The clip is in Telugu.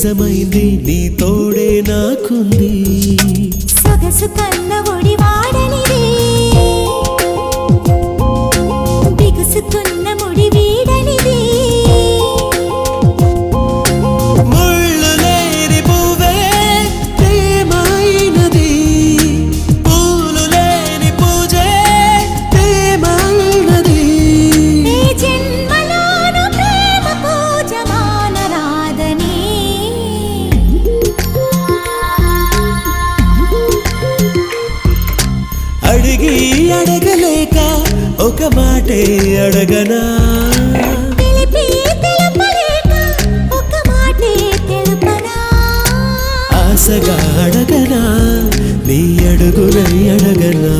నిజమైంది నీ తోడే నాకుంది సొగసు కన్న ఒడి వాడనిది బిగుసుకున్న ముడి వీడనిది ముళ్ళు లేని పువ్వే ప్రేమైనది పూలు లేని పూజే ప్రేమైనది ఈ జన్మలోను ప్రేమ పూజ మానరాదని అడిగి అడగలేక ఒక మాటే అడగనా తెలిపి తెలుపలేక ఒక మాటే తెలుపనా ఆశగా అడగనా నీ అడుగునై అడగనా